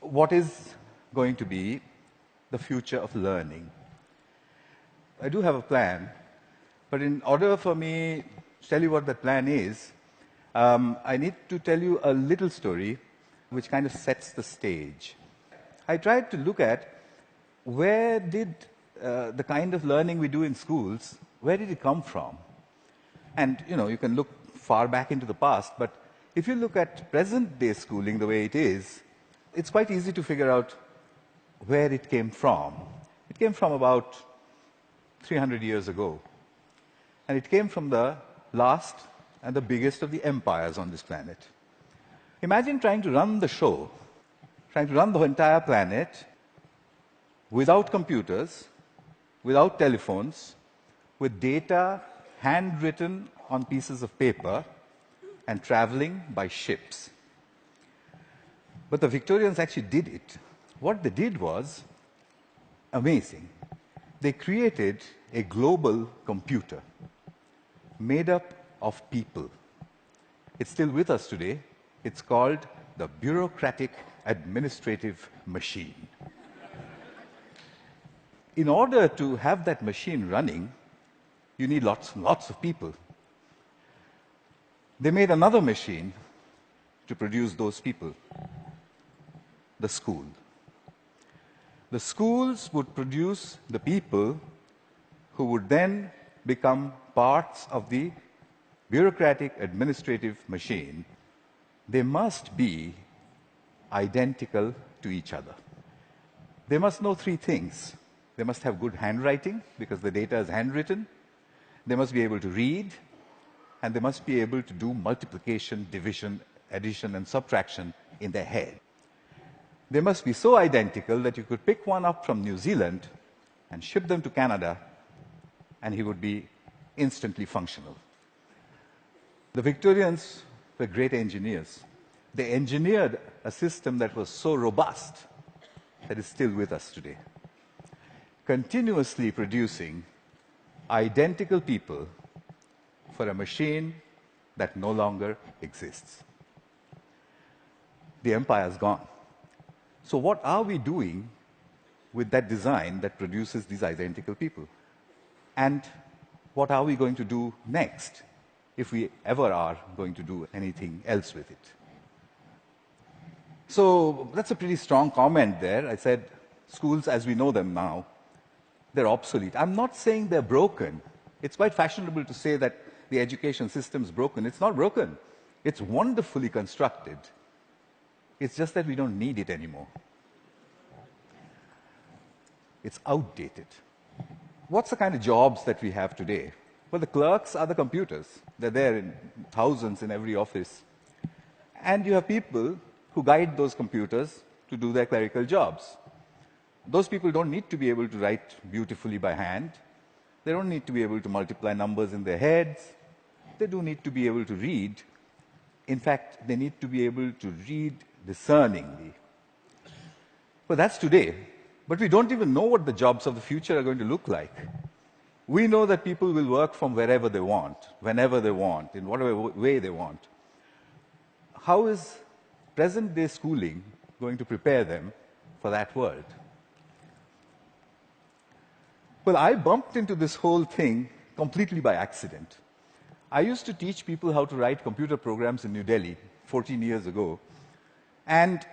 What is going to be the future of learning? I do have a plan, but in order for me to tell you what that plan is, I need to tell you a little story which kind of sets the stage. I tried to look at where did the kind of learning we do in schools, where did it come from? And, you can look far back into the past, but if you look at present-day schooling the way it is, it's quite easy to figure out where it came from. It came from about 300 years ago. And it came from the last and the biggest of the empires on this planet. Imagine trying to run the show, trying to run the entire planet without computers, without telephones, with data handwritten on pieces of paper and traveling by ships. But the Victorians actually did it. What they did was amazing. They created a global computer made up of people. It's still with us today. It's called the bureaucratic administrative machine. In order to have that machine running, you need lots and lots of people. They made another machine to produce those people. The school. The schools would produce the people who would then become parts of the bureaucratic administrative machine. They must be identical to each other. They must know three things. They must have good handwriting, because the data is handwritten. They must be able to read, and they must be able to do multiplication, division, addition, and subtraction in their head. They must be so identical that you could pick one up from New Zealand and ship them to Canada, and he would be instantly functional. The Victorians were great engineers. They engineered a system that was so robust that is still with us today, continuously producing identical people for a machine that no longer exists. The empire's gone. So what are we doing with that design that produces these identical people? And what are we going to do next, if we ever are going to do anything else with it? So that's a pretty strong comment there. I said schools as we know them now, they're obsolete. I'm not saying they're broken. It's quite fashionable to say that the education system's broken. It's not broken. It's wonderfully constructed. It's just that we don't need it anymore. It's outdated. What's the kind of jobs that we have today? Well, the clerks are the computers. They're there in thousands in every office. And you have people who guide those computers to do their clerical jobs. Those people don't need to be able to write beautifully by hand. They don't need to be able to multiply numbers in their heads. They do need to be able to read. In fact, they need to be able to read discerningly. But that's today. But we don't even know what the jobs of the future are going to look like. We know that people will work from wherever they want, whenever they want, in whatever way they want. How is present-day schooling going to prepare them for that world? Well, I bumped into this whole thing completely by accident. I used to teach people how to write computer programs in New Delhi 14 years ago. And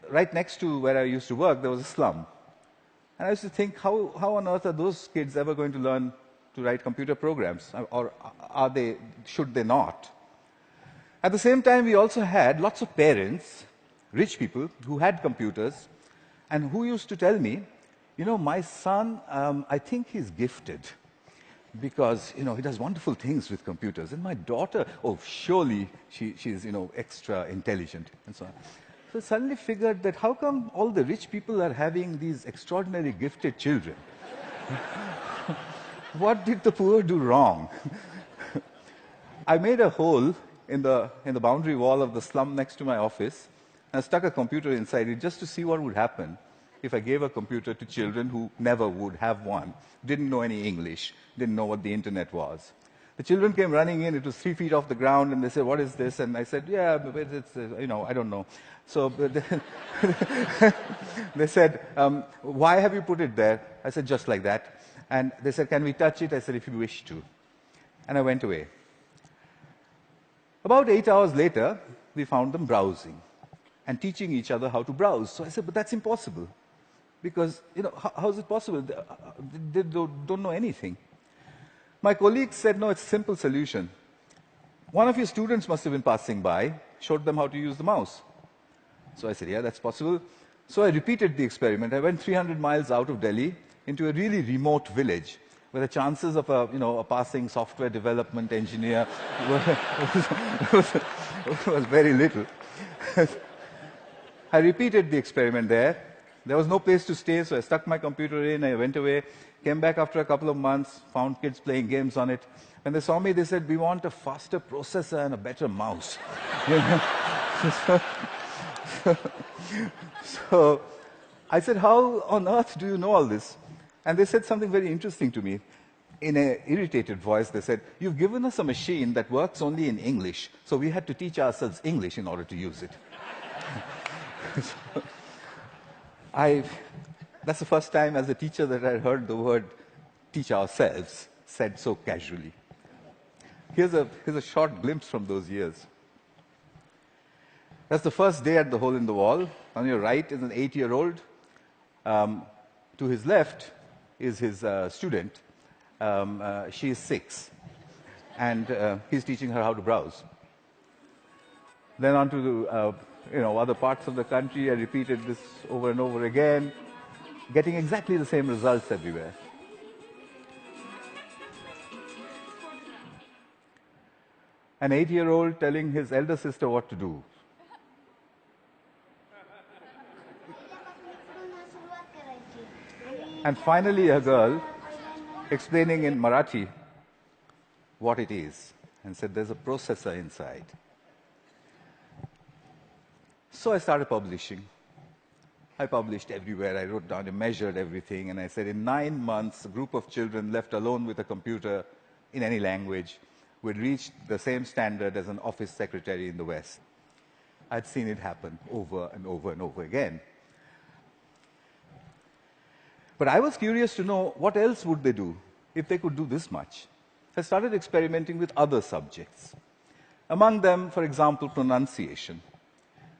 right next to where I used to work, there was a slum. And I used to think, how on earth are those kids ever going to learn to write computer programs? Or should they not? At the same time, we also had lots of parents, rich people, who had computers, and who used to tell me, my son, I think he's gifted, because, he does wonderful things with computers. And my daughter, surely she's, extra intelligent, and so on. So I suddenly figured that how come all the rich people are having these extraordinarily gifted children? What did the poor do wrong? I made a hole in the boundary wall of the slum next to my office, I stuck a computer inside it just to see what would happen if I gave a computer to children who never would have one, didn't know any English, didn't know what the internet was. The children came running in. It was 3 feet off the ground, and they said, "What is this?" And I said, "Yeah, but it's, I don't know." So they said, "Why have you put it there?" I said, "Just like that." And they said, "Can we touch it?" I said, "If you wish to." And I went away. About 8 hours later, we found them browsing and teaching each other how to browse. So I said, "But that's impossible. Because, how is it possible? They don't know anything." My colleagues said, "No, it's a simple solution. One of your students must have been passing by, showed them how to use the mouse." So I said, "Yeah, that's possible." So I repeated the experiment. I went 300 miles out of Delhi into a really remote village where the chances of a passing software development engineer was very little. I repeated the experiment there. There was no place to stay, so I stuck my computer in, I went away, came back after a couple of months, found kids playing games on it. When they saw me, they said, "We want a faster processor and a better mouse." So I said, "How on earth do you know all this?" And they said something very interesting to me. In an irritated voice, they said, "You've given us a machine that works only in English, so we had to teach ourselves English in order to use it." That's the first time as a teacher that I heard the word "teach ourselves" said so casually. Here's a short glimpse from those years. That's the first day at the Hole in the Wall. On your right is an 8-year-old. To his left is his student. She is 6. And he's teaching her how to browse. Then on to other parts of the country. I repeated this over and over again, getting exactly the same results everywhere. An 8-year-old telling his elder sister what to do. And finally a girl explaining in Marathi what it is and said, "There's a processor inside." So I started publishing. I published everywhere. I wrote down and measured everything, and I said in 9 months, a group of children left alone with a computer in any language would reach the same standard as an office secretary in the West. I'd seen it happen over and over and over again. But I was curious to know what else would they do if they could do this much. I started experimenting with other subjects. Among them, for example, pronunciation.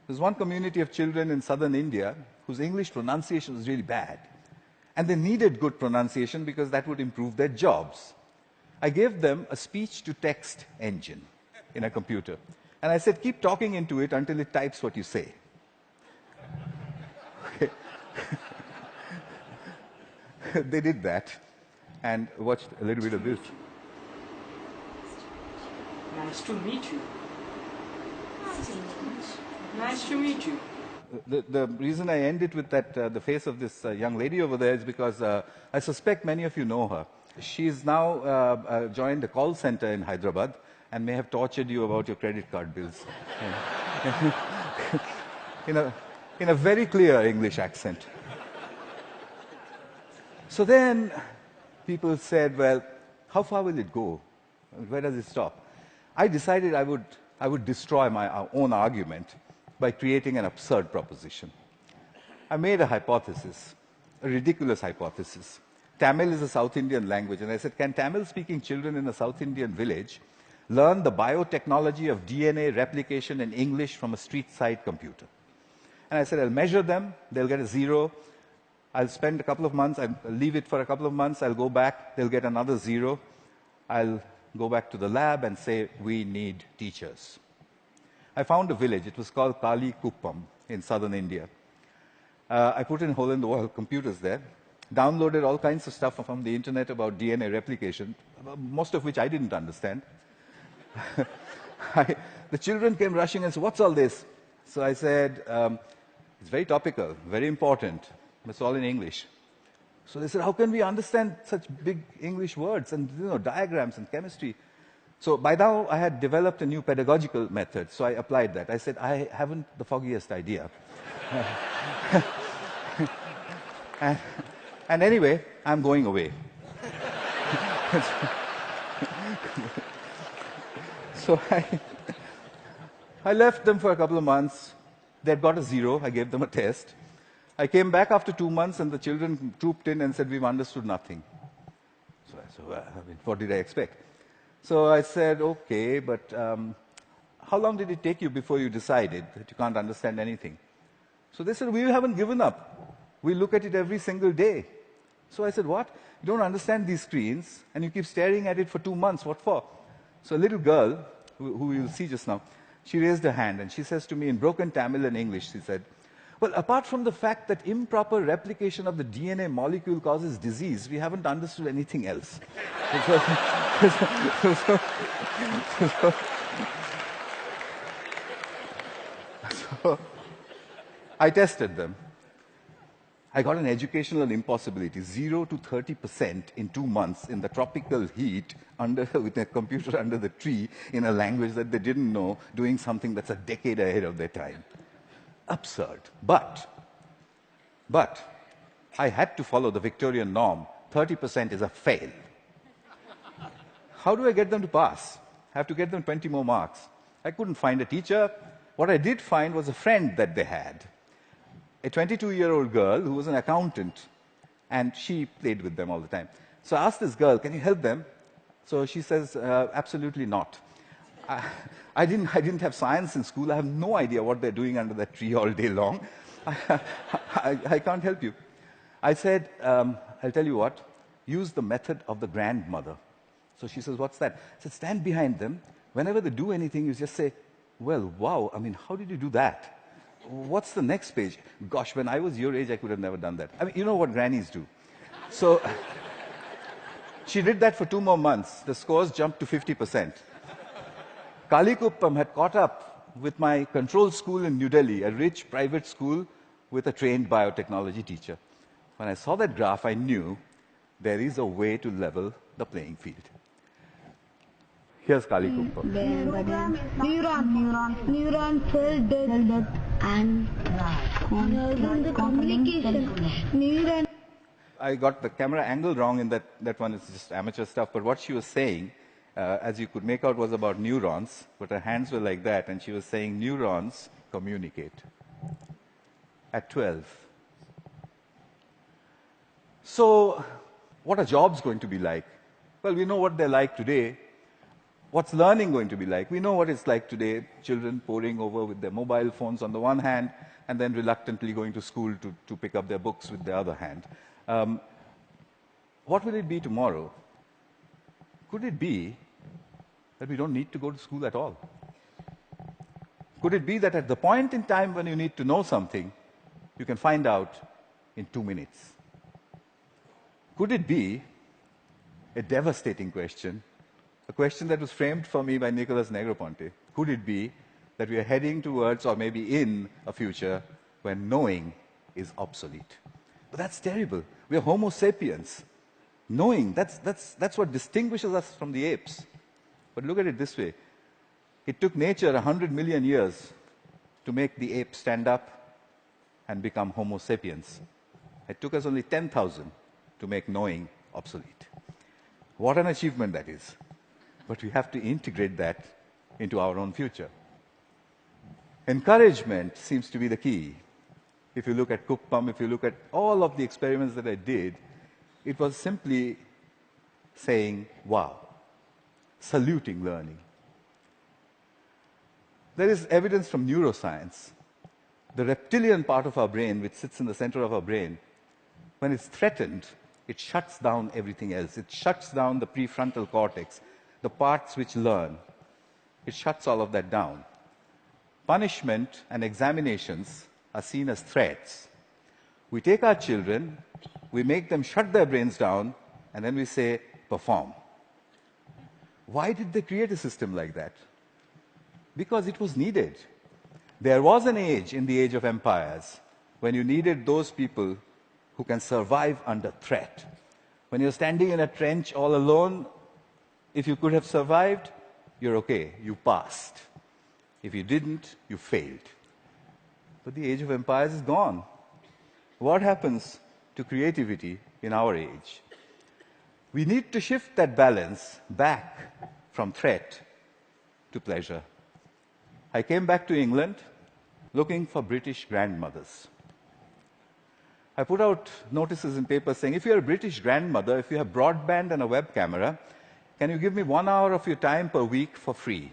There's one community of children in southern India whose English pronunciation was really bad. And they needed good pronunciation because that would improve their jobs. I gave them a speech-to-text engine in a computer. And I said, "Keep talking into it until it types what you say." Okay. They did that and watched a little bit of this. Nice to meet you. Nice to meet you. The reason I end it with that, the face of this young lady over there is because I suspect many of you know her. She's now joined a call center in Hyderabad and may have tortured you about your credit card bills. in a very clear English accent. So then people said, "Well, how far will it go? Where does it stop?" I decided I would destroy my own argument by creating an absurd proposition. I made a hypothesis, a ridiculous hypothesis. Tamil is a South Indian language, and I said, "Can Tamil-speaking children in a South Indian village learn the biotechnology of DNA replication in English from a street-side computer?" And I said, "I'll measure them, they'll get a 0. I'll spend a couple of months, I'll leave it for a couple of months, I'll go back, they'll get another 0. I'll go back to the lab and say, we need teachers." I found a village, it was called Kali Kuppam in southern India. I put in hole-in-the-wall computers there, downloaded all kinds of stuff from the internet about DNA replication, most of which I didn't understand. The children came rushing and said, "What's all this?" So I said, "It's very topical, very important. It's all in English." So they said, "How can we understand such big English words and diagrams and chemistry?" So by now, I had developed a new pedagogical method, so I applied that. I said, I haven't the foggiest idea. and, and anyway, I'm going away. So I left them for a couple of months. They'd got a 0. I gave them a test. I came back after 2 months, and the children trooped in and said, we've understood nothing. So I said, well, I mean, what did I expect? So I said, okay, but how long did it take you before you decided that you can't understand anything? So they said, we haven't given up. We look at it every single day. So I said, what? You don't understand these screens, and you keep staring at it for 2 months. What for? So a little girl, who you'll see just now, she raised her hand, and she says to me in broken Tamil and English, she said, well, apart from the fact that improper replication of the DNA molecule causes disease, we haven't understood anything else. So I tested them. I got an educational impossibility, 0 to 30% in 2 months in the tropical heat with a computer under the tree in a language that they didn't know, doing something that's a decade ahead of their time. Absurd. But I had to follow the Victorian norm. 30% is a fail. How do I get them to pass? I have to get them 20 more marks. I couldn't find a teacher. What I did find was a friend that they had, a 22-year-old girl who was an accountant, and she played with them all the time. So I asked this girl, can you help them? So she says, absolutely not. I didn't have science in school. I have no idea what they're doing under that tree all day long. I can't help you. I said, I'll tell you what, use the method of the grandmother. So she says, what's that? I said, stand behind them. Whenever they do anything, you just say, well, wow, I mean, how did you do that? What's the next page? Gosh, when I was your age, I could have never done that. I mean, you know what grannies do. So she did that for 2 more months. The scores jumped to 50%. Kalikuppam had caught up with my control school in New Delhi, a rich private school with a trained biotechnology teacher. When I saw that graph, I knew there is a way to level the playing field. Here's Kalikuppam. Neuron cell death and communication. I got the camera angle wrong in that one is just amateur stuff, but what she was saying, as you could make out, was about neurons, but her hands were like that, and she was saying neurons communicate at 12. So what are jobs going to be like? Well, we know what they're like today. What's learning going to be like? We know what it's like today, children poring over with their mobile phones on the one hand, and then reluctantly going to school to pick up their books with the other hand. What will it be tomorrow? Could it be that we don't need to go to school at all? Could it be that at the point in time when you need to know something, you can find out in 2 minutes? Could it be a devastating question, a question that was framed for me by Nicholas Negroponte? Could it be that we are heading towards, or maybe in, a future when knowing is obsolete? But that's terrible. We are Homo sapiens. Knowing, that's what distinguishes us from the apes. But look at it this way. It took nature 100 million years to make the ape stand up and become Homo sapiens. It took us only 10,000 to make knowing obsolete. What an achievement that is. But we have to integrate that into our own future. Encouragement seems to be the key. If you look at Kuppam, if you look at all of the experiments that I did, it was simply saying, wow, saluting learning. There is evidence from neuroscience. The reptilian part of our brain, which sits in the center of our brain, when it's threatened, it shuts down everything else. It shuts down the prefrontal cortex, the parts which learn. It shuts all of that down. Punishment and examinations are seen as threats. We take our children, we make them shut their brains down, and then we say, perform. Why did they create a system like that? Because it was needed. There was an age, in the age of empires, when you needed those people who can survive under threat. When you're standing in a trench all alone, if you could have survived, you're okay, you passed. If you didn't, you failed. But the age of empires is gone. What happens to creativity in our age? We need to shift that balance back from threat to pleasure. I came back to England looking for British grandmothers. I put out notices in papers saying, if you're a British grandmother, if you have broadband and a web camera, can you give me 1 hour of your time per week for free?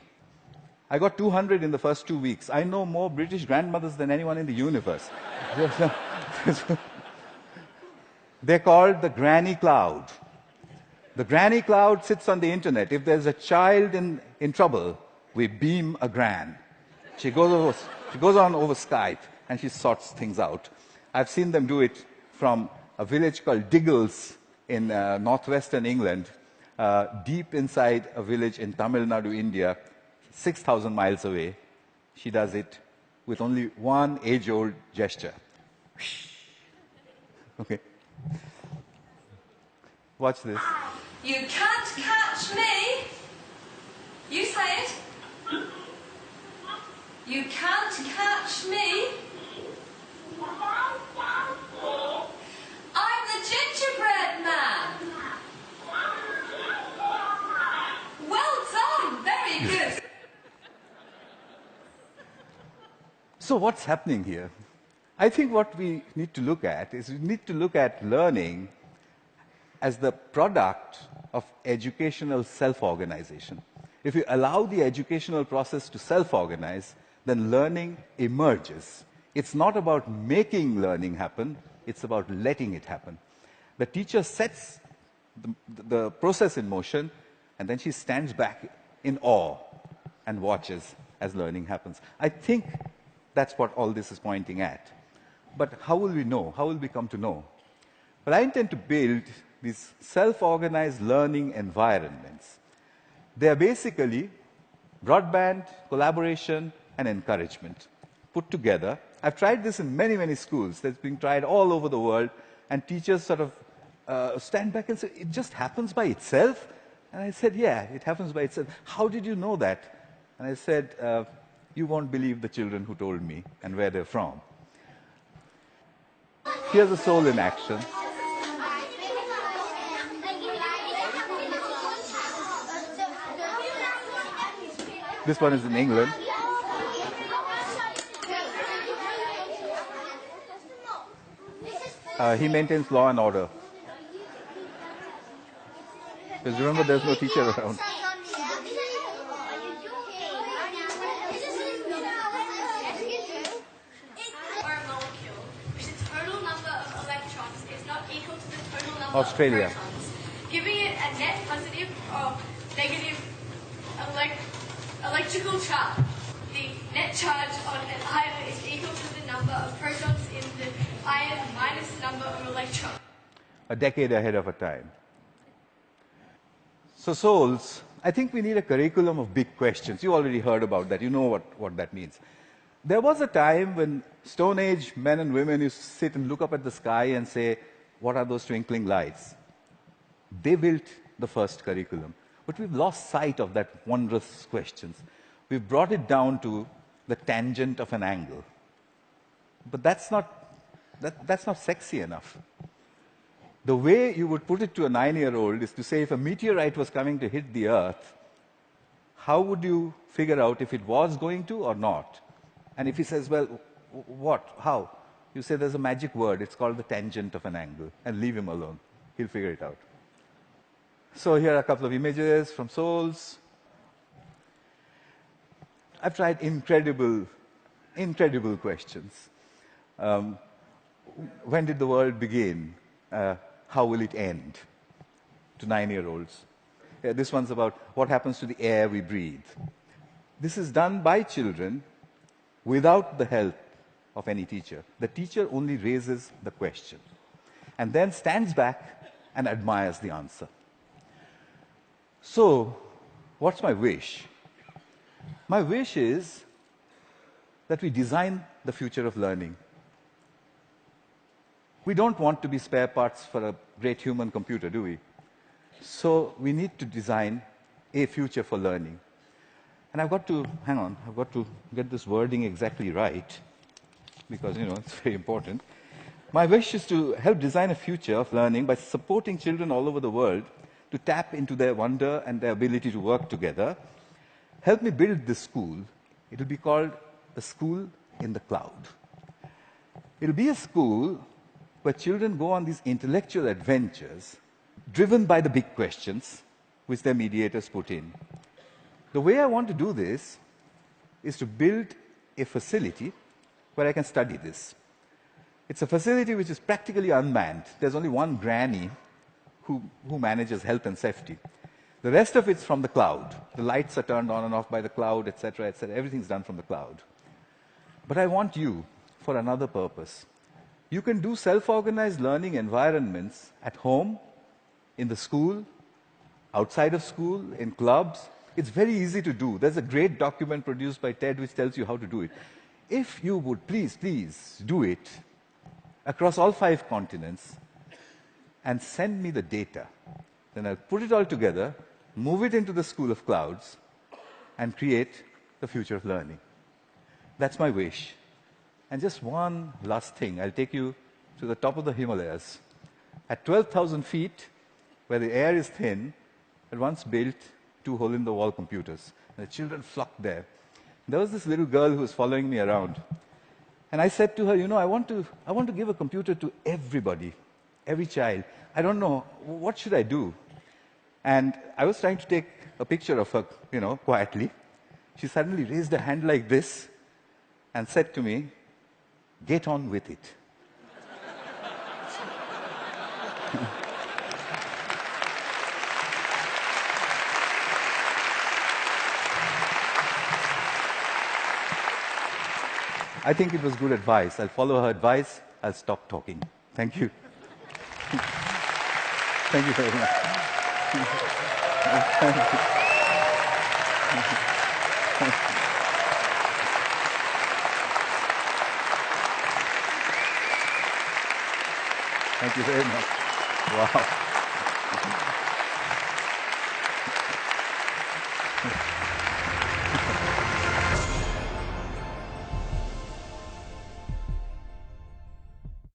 I got 200 in the first 2 weeks. I know more British grandmothers than anyone in the universe. They're called the granny cloud. The granny cloud sits on the internet. If there's a child in trouble, we beam a gran. She goes on over Skype and she sorts things out. I've seen them do it from a village called Diggles in northwestern England, deep inside a village in Tamil Nadu, India, 6,000 miles away. She does it with only one age-old gesture. Okay. Watch this. You can't catch me. You say it. You can't catch me. I'm the gingerbread man. Well done. Very good. So what's happening here? I think what we need to look at is we need to look at learning as the product of educational self-organization. If you allow the educational process to self-organize, then learning emerges. It's not about making learning happen, it's about letting it happen. The teacher sets the process in motion, and then she stands back in awe and watches as learning happens. I think that's what all this is pointing at. But how will we know? How will we come to know? Well, I intend to build these self-organized learning environments. They are basically broadband, collaboration, and encouragement put together. I've tried this in many, many schools. That's being tried all over the world, and teachers sort of stand back and say, it just happens by itself? And I said, yeah, it happens by itself. How did you know that? And I said, you won't believe the children who told me and where they're from. Here's a soul in action. This one is in England. He maintains law and order. Because remember, there's no teacher around. Australia. Giving it a net positive or negative electrical charge. The net charge on an ion is equal to the number of protons in the ion minus the number of electrons. A decade ahead of our time. So souls, I think we need a curriculum of big questions. You already heard about that. You know what that means. There was a time when Stone Age men and women used to sit and look up at the sky and say, what are those twinkling lights? They built the first curriculum. But we've lost sight of that wondrous questions. We've brought it down to the tangent of an angle. But that's not sexy enough. The way you would put it to a 9-year-old is to say, if a meteorite was coming to hit the Earth, how would you figure out if it was going to or not? And if he says, well, what? How? You say there's a magic word. It's called the tangent of an angle. And leave him alone. He'll figure it out. So here are a couple of images from souls. I've tried incredible questions. When did the world begin? How will it end? To 9-year-olds. This one's about what happens to the air we breathe. This is done by children without the help of any teacher. The teacher only raises the question and then stands back and admires the answer. So, what's my wish? My wish is that we design the future of learning. We don't want to be spare parts for a great human computer, do we? So we need to design a future for learning. And I've got to, hang on, I've got to get this wording exactly right, because, it's very important. My wish is to help design a future of learning by supporting children all over the world to tap into their wonder and their ability to work together. Help me build this school. It will be called a school in the cloud. It will be a school where children go on these intellectual adventures driven by the big questions which their mediators put in. The way I want to do this is to build a facility where I can study this. It's a facility which is practically unmanned. There's only one granny who manages health and safety. The rest of it's from the cloud. The lights are turned on and off by the cloud, etc., etc. Everything's done from the cloud. But I want you for another purpose. You can do self-organized learning environments at home, in the school, outside of school, in clubs. It's very easy to do. There's a great document produced by TED which tells you how to do it. If you would please do it across all 5 continents and send me the data, then I'll put it all together, move it into the School of Clouds, and create the future of learning. That's my wish. And just one last thing. I'll take you to the top of the Himalayas. At 12,000 feet, where the air is thin, I once built 2 hole-in-the-wall computers. And the children flocked there. There was this little girl who was following me around. And I said to her, I want to give a computer to everybody, every child. I don't know, what should I do? And I was trying to take a picture of her, quietly. She suddenly raised her hand like this and said to me, "Get on with it." I think it was good advice. I'll follow her advice. I'll stop talking. Thank you. Thank you very much. Thank you very much. Wow.